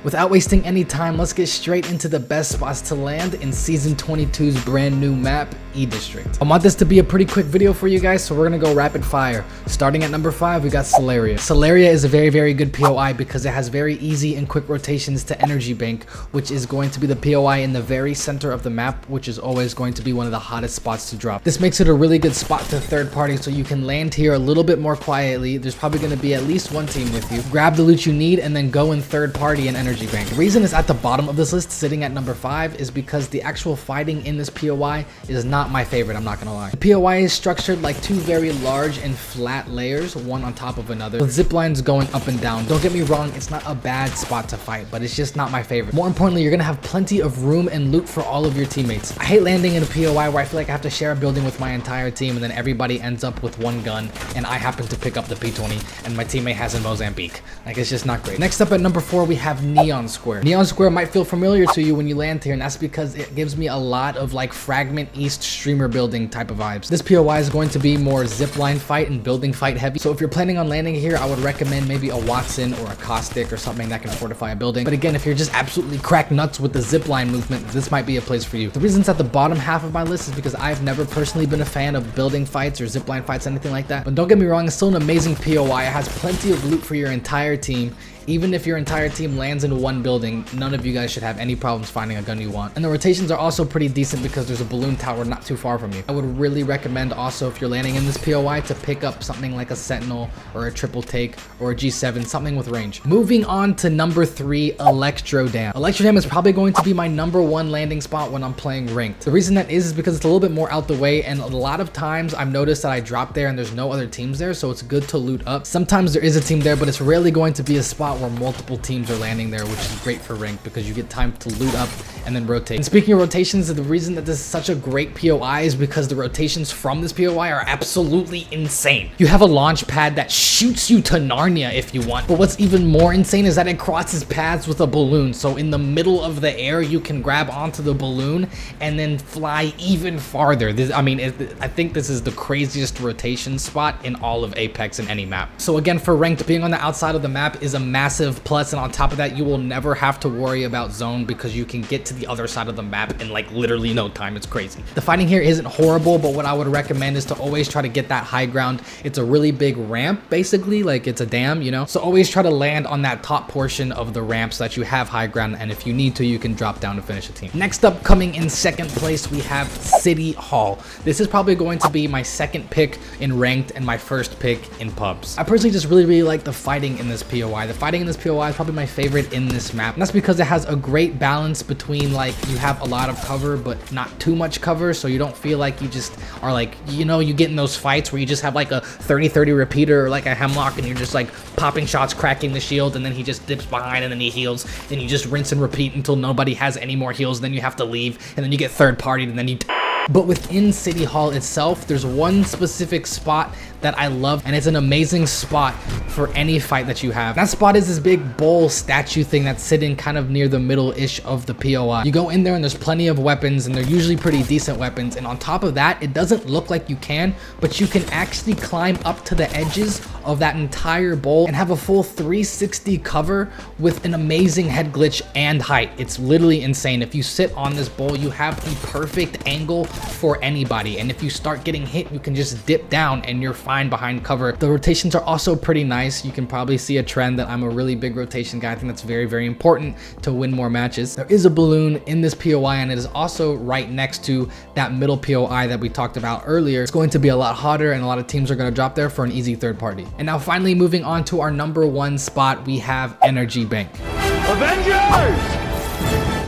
Without wasting any time, let's get straight into the best spots to land in Season 22's brand new map, E-District. I want this to be a pretty quick video for you guys, so we're gonna go rapid fire. Starting at number 5, we got Salaria. Salaria is a very good POI because it has very easy and quick rotations to Energy Bank, which is going to be the POI in the very center of the map, which is always going to be one of the hottest spots to drop. This makes it a really good spot to third party, so you can land here a little bit more quietly. There's probably gonna be at least one team with you. Grab the loot you need and then go in third party and Energy Bank. The reason it's at the bottom of this list, sitting at number 5, is because the actual fighting in this POI is not my favorite, I'm not gonna lie. The POI is structured like two very large and flat layers, one on top of another, with zip lines going up and down. Don't get me wrong, it's not a bad spot to fight, but it's just not my favorite. More importantly, you're gonna have plenty of room and loot for all of your teammates. I hate landing in a POI where I feel like I have to share a building with my entire team and then everybody ends up with one gun and I happen to pick up the P20 and my teammate has in Mozambique. Like, it's just not great. Next up at number 4, we have Neon Square. Neon Square might feel familiar to you when you land here, and that's because it gives me a lot of like Fragment East streamer building type of vibes. This POI is going to be more zipline fight and building fight heavy, so if you're planning on landing here, I would recommend maybe a Watson or a Caustic or something that can fortify a building. But again, if you're just absolutely cracked nuts with the zipline movement, this might be a place for you. The reason it's at the bottom half of my list is because I've never personally been a fan of building fights or zipline fights, anything like that. But don't get me wrong, it's still an amazing POI. It has plenty of loot for your entire team. Even if your entire team lands in one building, none of you guys should have any problems finding a gun you want. And the rotations are also pretty decent because there's a balloon tower not too far from you. I would really recommend also, if you're landing in this POI, to pick up something like a Sentinel or a triple take or a G7, something with range. Moving on to number 3, Electra Dam. Electra Dam is probably going to be my number 1 landing spot when I'm playing ranked. The reason that is because it's a little bit more out the way, and a lot of times I've noticed that I drop there and there's no other teams there, so it's good to loot up. Sometimes there is a team there, but it's rarely going to be a spot where multiple teams are landing there, which is great for ranked because you get time to loot up and then rotate. And speaking of rotations, the reason that this is such a great POI is because the rotations from this POI are absolutely insane. You have a launch pad that shoots you to Narnia if you want, but what's even more insane is that it crosses paths with a balloon. So in the middle of the air, you can grab onto the balloon and then fly even farther. I think this is the craziest rotation spot in all of Apex in any map. So again, for ranked, being on the outside of the map is a massive plus, and on top of that, you will never have to worry about zone because you can get to the other side of the map in like literally no time. It's crazy. The fighting here isn't horrible, but what I would recommend is to always try to get that high ground. It's a really big ramp, basically, like it's a dam, you know? So always try to land on that top portion of the ramp so that you have high ground, and if you need to, you can drop down to finish a team. Next up, coming in second place, we have City Hall. This is probably going to be my second pick in ranked and my first pick in pubs. I personally just really like the fighting in this POI. The fighting in this POI is probably my favorite in this map, and that's because it has a great balance between, like, you have a lot of cover but not too much cover, so you don't feel like you just are like, you know, you get in those fights where you just have like a 30-30 repeater or like a hemlock and you're just like popping shots, cracking the shield, and then he just dips behind and then he heals, and you just rinse and repeat until nobody has any more heals, then you have to leave, and then you get third partied, and then you but within City Hall itself, there's one specific spot that I love, and it's an amazing spot for any fight that you have. That spot is this big bowl statue thing that's sitting kind of near the middle-ish of the POI. You go in there and there's plenty of weapons, and they're usually pretty decent weapons, and on top of that, it doesn't look like you can, but you can actually climb up to the edges of that entire bowl and have a full 360 cover with an amazing head glitch and height. It's literally insane. If you sit on this bowl, you have the perfect angle for anybody, and if you start getting hit, you can just dip down and you're fine behind cover. The rotations are also pretty nice. You can probably see a trend that I'm a really big rotation guy. I think that's very important to win more matches. There is a balloon in this POI, and it is also right next to that middle POI that we talked about earlier. It's going to be a lot hotter, and a lot of teams are going to drop there for an easy third party. And now finally, moving on to our number 1 spot, we have Energy Bank. Avengers!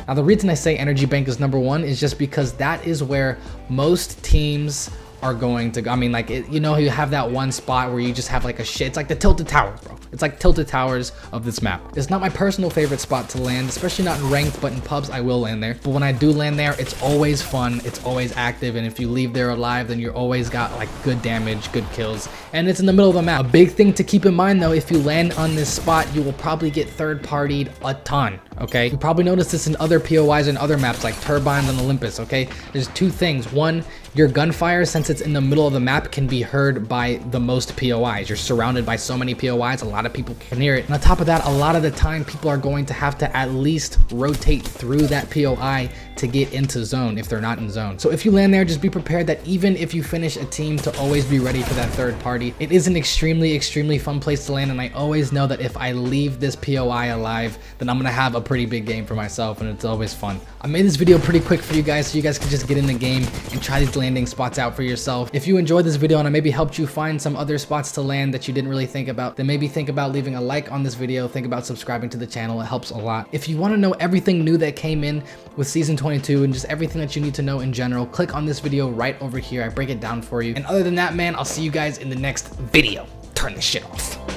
Now, the reason I say Energy Bank is number 1 is just because that is where most teams are going to go. I mean, like, you know, you have that one spot where you just have like a shit. It's like the Tilted Towers, bro. It's like Tilted Towers of this map. It's not my personal favorite spot to land, especially not in ranked, but in pubs, I will land there. But when I do land there, it's always fun. It's always active. And if you leave there alive, then you're always got like good damage, good kills. And it's in the middle of the map. A big thing to keep in mind though, if you land on this spot, you will probably get third partied a ton. Okay, you probably noticed this in other POIs and other maps like Turbines and Olympus. Okay, there's two things. One, Your gunfire, since it's in the middle of the map, can be heard by the most POIs. You're surrounded by so many POIs, a lot of people can hear it. And on top of that, a lot of the time, people are going to have to at least rotate through that POI to get into zone if they're not in zone. So if you land there, just be prepared that even if you finish a team, to always be ready for that third party. It is an extremely fun place to land, and I always know that if I leave this POI alive, then I'm gonna have a pretty big game for myself, and it's always fun. I made this video pretty quick for you guys so you guys can just get in the game and try these landing spots out for yourself. If you enjoyed this video and I maybe helped you find some other spots to land that you didn't really think about, then maybe think about leaving a like on this video, think about subscribing to the channel. It helps a lot. If you want to know everything new that came in with season 22 and just everything that you need to know in general, click on this video right over here. I break it down for you. And other than that, man, I'll see you guys in the next video. Turn this shit off.